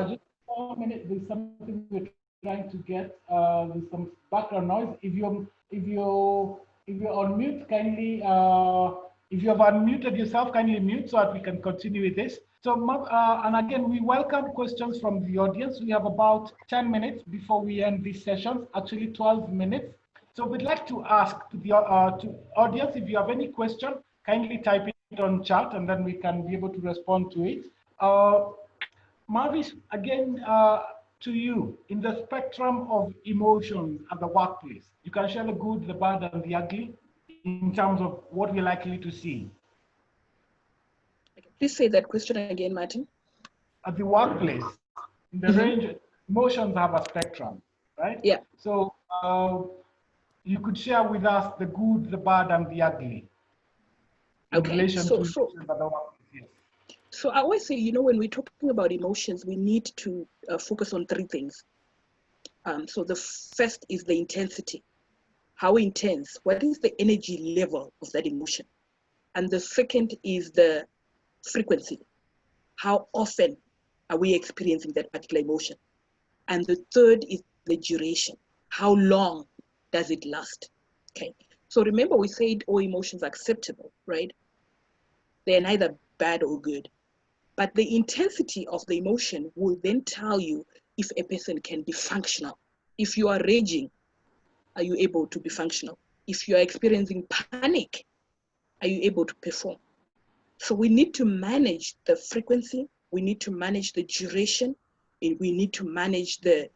Just 1 minute. There's something we're trying to get. There's some background noise. If you're on mute, kindly. If you have unmuted yourself, kindly mute so that we can continue with this. So, and again, we welcome questions from the audience. We have about 10 minutes before we end this session, actually 12 minutes. So we'd like to ask to the audience, if you have any question, kindly type it on chat and then we can be able to respond to it. Marvis, again, to you, in the spectrum of emotions at the workplace, you can share the good, the bad, and the ugly in terms of what we're likely to see. Please say that question again, Martin. At the workplace, in the range, emotions have a spectrum, right? Yeah. So you could share with us the good, the bad, and the ugly. Okay. So I always say, when we're talking about emotions, we need to focus on three things. So the first is the intensity. How intense? What is the energy level of that emotion? And the second is the frequency. How often are we experiencing that particular emotion? And the third is the duration. How long does it last? Okay. So remember, we said all emotions are acceptable, right? They're neither bad or good. But the intensity of the emotion will then tell you if a person can be functional. If you are raging, are you able to be functional? If you are experiencing panic, are you able to perform? So we need to manage the frequency, we need to manage the duration, and we need to manage the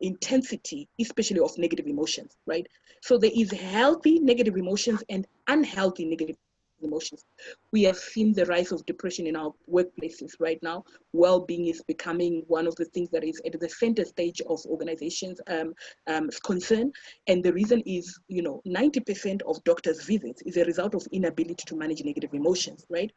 intensity, especially of negative emotions, right? So there is healthy negative emotions and unhealthy negative emotions. We have seen the rise of depression in our workplaces right now. Well-being is becoming one of the things that is at the center stage of organizations' concern. And the reason is, 90% of doctors' visits is a result of inability to manage negative emotions, right?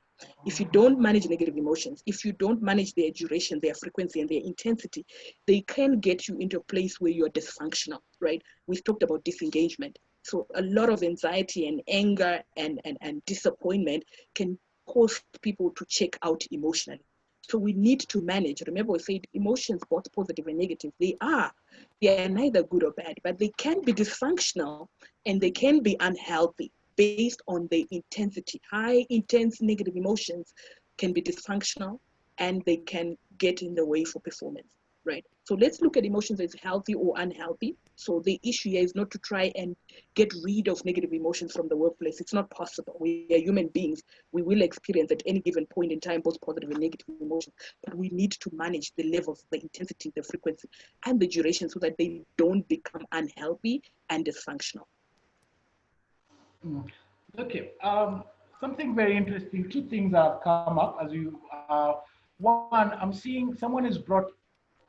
If you don't manage negative emotions, if you don't manage their duration, their frequency, and their intensity, they can get you into a place where you're dysfunctional, right? We've talked about disengagement. So a lot of anxiety and anger and disappointment can cause people to check out emotionally. So we need to manage. Remember, we said emotions, both positive and negative, they are neither good or bad, but they can be dysfunctional and they can be unhealthy based on the intensity. High intense negative emotions can be dysfunctional and they can get in the way for performance, right? So let's look at emotions as healthy or unhealthy. So the issue here is not to try and get rid of negative emotions from the workplace. It's not possible. We are human beings. We will experience at any given point in time both positive and negative emotions, but we need to manage the levels, the intensity, the frequency, and the duration so that they don't become unhealthy and dysfunctional. Okay, something very interesting. Two things have come up as you. One, I'm seeing someone has brought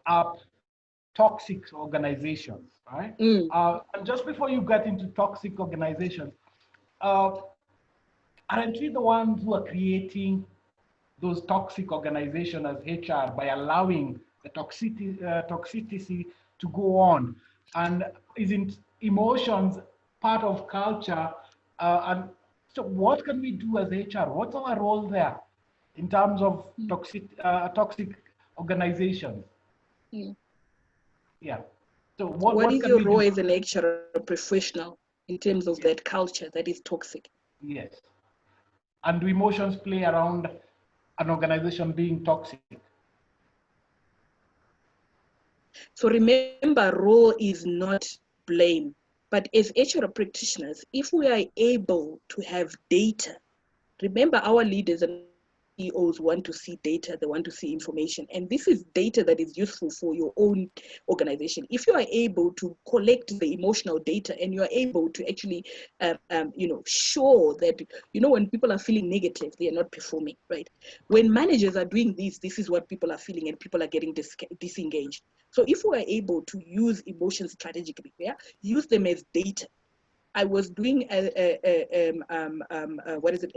up toxic organizations, right? And just before you get into toxic organizations, aren't we the ones who are creating those toxic organizations as HR by allowing the toxicity to go on? And isn't emotions part of culture? And so what can we do as HR? What's our role there in terms of toxic organizations? Yeah. So what is your role as an HR professional in terms of that culture that is toxic? Yes. And do emotions play around an organization being toxic? So remember, role is not blame. But as HR practitioners, if we are able to have data, remember our leaders and CEOs want to see data, they want to see information, and this is data that is useful for your own organization. If you are able to collect the emotional data and you are able to actually, show that, when people are feeling negative, they are not performing, right? When managers are doing this is what people are feeling, and people are getting disengaged. So if we are able to use emotions strategically, use them as data. I was doing a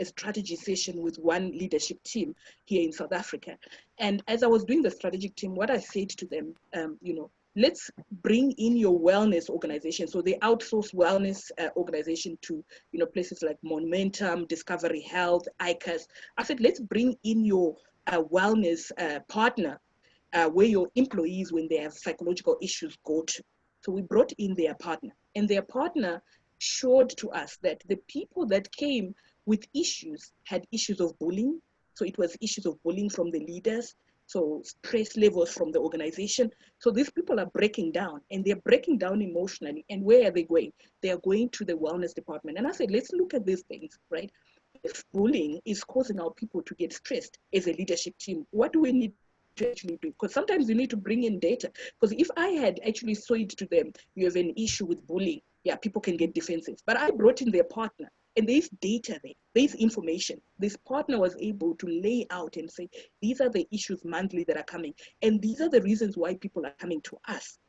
strategy session with one leadership team here in South Africa. And as I was doing the strategic team, what I said to them, let's bring in your wellness organization. So they outsource wellness organization to, places like Momentum, Discovery Health, ICAS. I said, let's bring in your wellness partner where your employees, when they have psychological issues, go to. So we brought in their partner, and their partner showed to us that the people that came with issues had issues of bullying. So it was issues of bullying from the leaders, so stress levels from the organization. So these people are breaking down, and they're breaking down emotionally. And where are they going? They are going to the wellness department. And I said, let's look at these things, right? If bullying is causing our people to get stressed as a leadership team, what do we need to actually do? Because sometimes you need to bring in data. Because if I had actually said to them, you have an issue with bullying, yeah, people can get defensive. But I brought in their partner, and there's data there, there's information. This partner was able to lay out and say, these are the issues monthly that are coming, and these are the reasons why people are coming to us.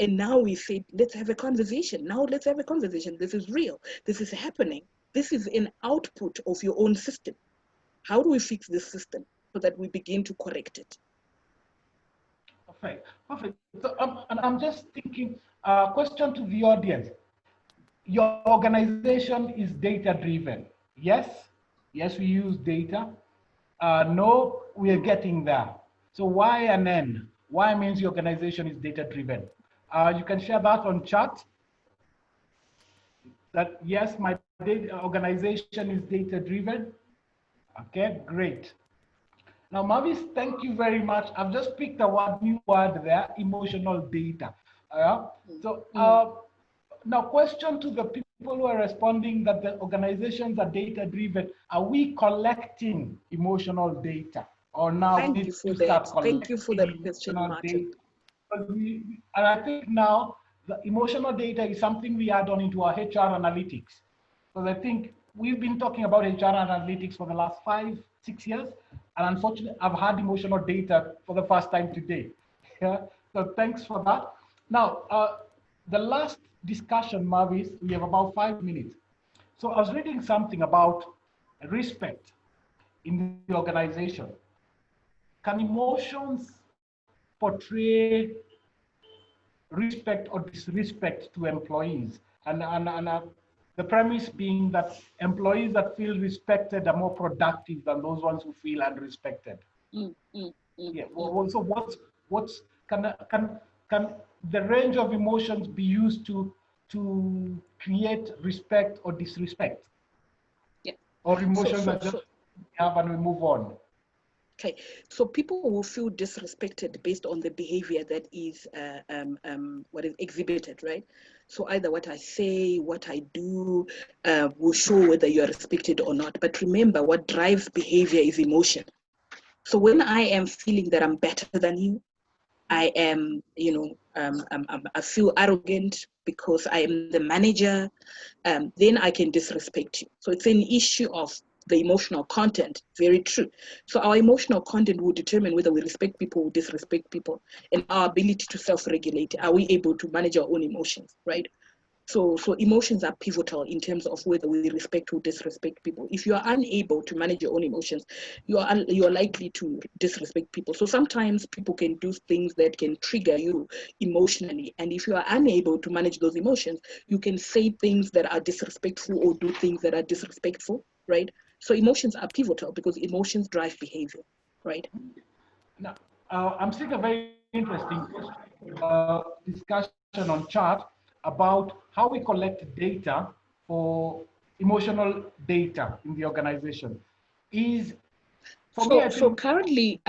And now we said, let's have a conversation. Now let's have a conversation. This is real. This is happening. This is an output of your own system. How do we fix this system so that we begin to correct it? Perfect. So, and I'm just thinking, question to the audience. Your organization is data-driven. Yes, we use data. No, we are getting there. So why an N? Why means your organization is data-driven? You can share that on chat. That yes, my organization is data-driven. Okay, great. Now, Mavis, thank you very much. I've just picked a new word there, emotional data. Now, question to the people who are responding that the organizations are data-driven. Are we collecting emotional data? Or now Thank you for that. Thank you for that question, Martin. And I think now the emotional data is something we add on into our HR analytics. Because I think we've been talking about HR analytics for the last 5-6 years. And unfortunately, I've had emotional data for the first time today. Yeah? So thanks for that. Now, the last discussion, Mavis, we have about 5 minutes. So I was reading something about respect in the organization. Can emotions portray respect or disrespect to employees? And the premise being that employees that feel respected are more productive than those ones who feel unrespected. Yeah. Well, so what's can the range of emotions be used to create respect or disrespect? Yeah. Or emotions that just have and we move on. Okay, so people will feel disrespected based on the behavior that is what is exhibited, right? So either what I say, what I do will show whether you are respected or not. But remember, what drives behavior is emotion. So when I am feeling that I'm better than you, I am, I feel arrogant because I am the manager, then I can disrespect you. So it's an issue of the emotional content. Very true. So our emotional content will determine whether we respect people or disrespect people, and our ability to self-regulate. Are we able to manage our own emotions, right? So emotions are pivotal in terms of whether we respect or disrespect people. If you are unable to manage your own emotions, you are likely to disrespect people. So sometimes people can do things that can trigger you emotionally. And if you are unable to manage those emotions, you can say things that are disrespectful or do things that are disrespectful, right? So emotions are pivotal because emotions drive behavior, right? Now, I'm seeing a very interesting discussion on chat about how we collect data for emotional data in the organization. So currently,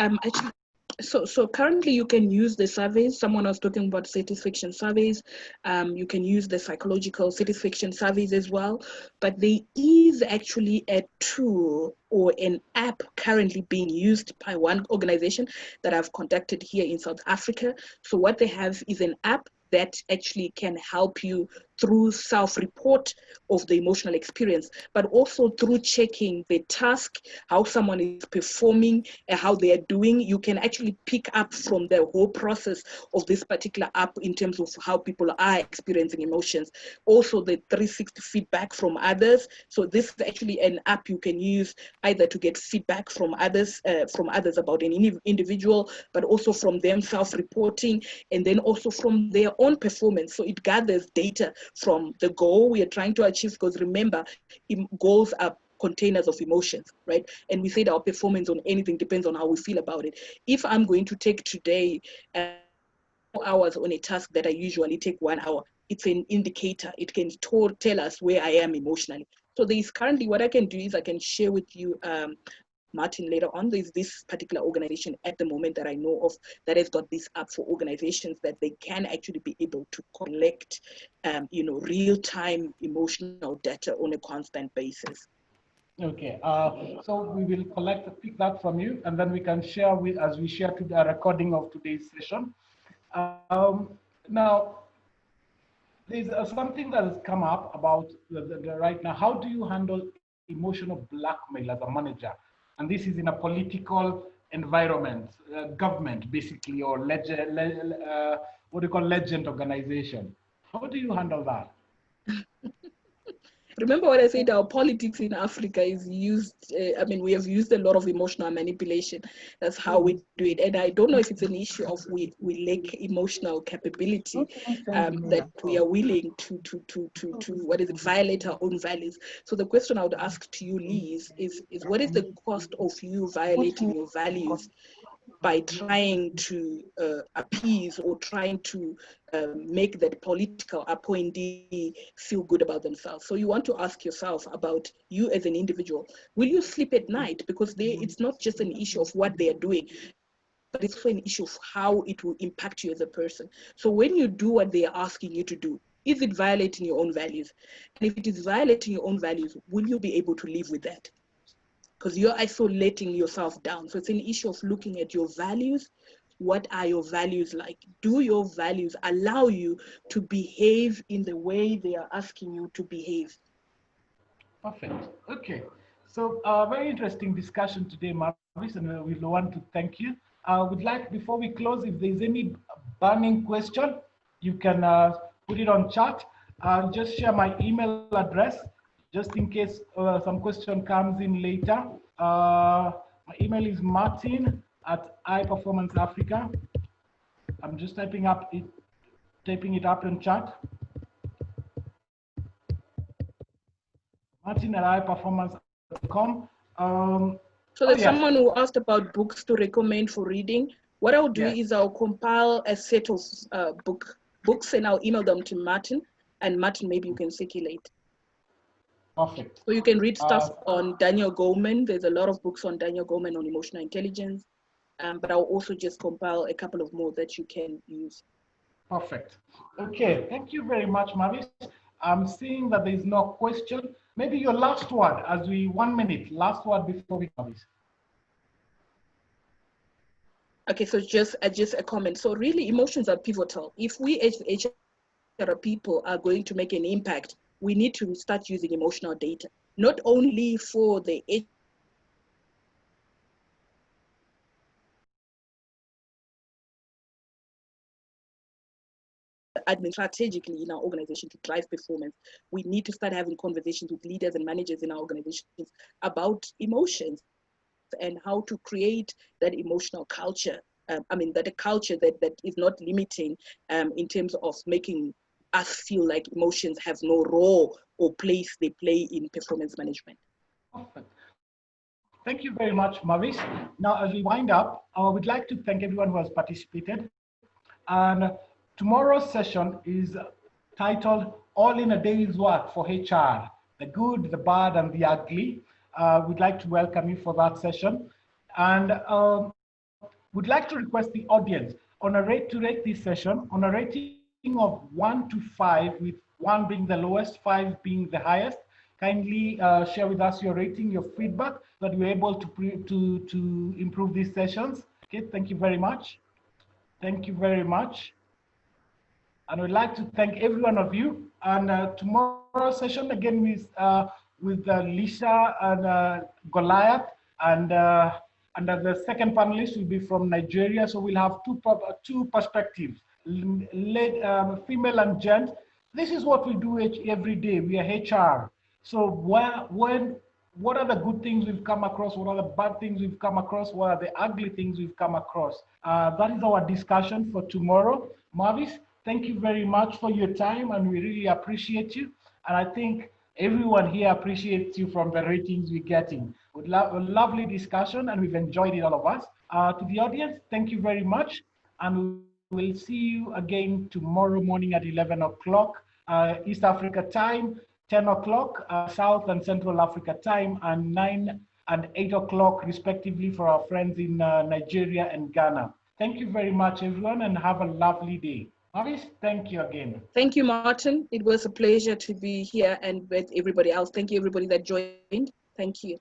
So currently you can use the surveys. Someone was talking about satisfaction surveys. You can use the psychological satisfaction surveys as well. But there is actually a tool or an app currently being used by one organization that I've contacted here in South Africa. So what they have is an app that actually can help you through self-report of the emotional experience, but also through checking the task, how someone is performing and how they are doing. You can actually pick up from the whole process of this particular app in terms of how people are experiencing emotions. Also the 360 feedback from others. So this is actually an app you can use either to get feedback from others about an individual, but also from them self-reporting, and then also from their own performance. So it gathers data from the goal we are trying to achieve, because remember, goals are containers of emotions, right? And we said our performance on anything depends on how we feel about it. If I'm going to take today 4 hours on a task that I usually take 1 hour, it's an indicator. It can tell us where I am emotionally. So there is currently, what I can do is I can share with you, Martin, later on. There's this particular organization at the moment that I know of that has got this app for organizations that they can actually be able to collect, real-time emotional data on a constant basis. Okay, so we will pick that from you, and then we can share as we share to the recording of today's session. Now, there's something that has come up about right now. How do you handle emotional blackmail as a manager? And this is in a political environment, government basically, or legend organization. How do you handle that? Remember what I said, our politics in Africa is used, we have used a lot of emotional manipulation. That's how we do it. And I don't know if it's an issue of we lack emotional capability, that we are willing to violate our own values. So the question I would ask to you, Liz, is what is the cost of you violating your values by trying to appease or trying to make that political appointee feel good about themselves? So you want to ask yourself about you as an individual. Will you sleep at night? Because it's not just an issue of what they are doing, but it's also an issue of how it will impact you as a person. So when you do what they are asking you to do, is it violating your own values? And if it is violating your own values, will you be able to live with that? Because you're isolating yourself down. So it's an issue of looking at your values. What are your values like? Do your values allow you to behave in the way they are asking you to behave? Perfect. Okay. So very interesting discussion today, Mavis, and we want to thank you. I would like, before we close, if there's any burning question, you can put it on chat. I'll just share my email address, just in case some question comes in later. My email is martin@iPerformanceAfrica. I'm just typing it up in chat. martin@iPerformance.com. So there's someone who asked about books to recommend for reading. What I'll do is I'll compile a set of books and I'll email them to Martin, and Martin, maybe you can circulate. Perfect. So you can read stuff on Daniel Goleman. There's a lot of books on Daniel Goleman on emotional intelligence, but I'll also just compile a couple of more that you can use. Perfect. Okay, thank you very much, Mavis. I'm seeing that there is no question. Maybe your last word, as we 1 minute, last word before we Mavis. Okay, so just a comment. So really, emotions are pivotal. If we as HR people are going to make an impact, we need to start using emotional data, not only for the admin strategically in our organization to drive performance. We need to start having conversations with leaders and managers in our organizations about emotions and how to create that emotional culture. That a culture that is not limiting in terms of making us feel like emotions have no role or place they play in performance management. Perfect. Thank you very much, Mavis. Now, as we wind up, we'd like to thank everyone who has participated. And tomorrow's session is titled All in a Day's Work for HR, the good, the bad, and the ugly. We'd like to welcome you for that session. And Would like to request the audience on a rate this session on a rating of 1 to 5, with 1 being the lowest, 5 being the highest. Kindly share with us your rating, your feedback, that we're able to improve these sessions. Okay, thank you very much. Thank you very much. And we'd like to thank every one of you. And tomorrow's session again with Lisha and Goliath, and the second panelist will be from Nigeria. So we'll have two perspectives, female and gent. This is what we do every day. We are HR. So what are the good things we've come across? What are the bad things we've come across? What are the ugly things we've come across? That is our discussion for tomorrow. Marvis, thank you very much for your time, and we really appreciate you. And I think everyone here appreciates you from the ratings we're getting. A lovely discussion, and we've enjoyed it, all of us. To the audience, thank you very much. And we'll see you again tomorrow morning at 11 o'clock East Africa time, 10 o'clock South and Central Africa time, and 9 and 8 o'clock respectively for our friends in Nigeria and Ghana. Thank you very much, everyone, and have a lovely day. Marvis, thank you again. Thank you, Martin. It was a pleasure to be here and with everybody else. Thank you, everybody that joined. Thank you.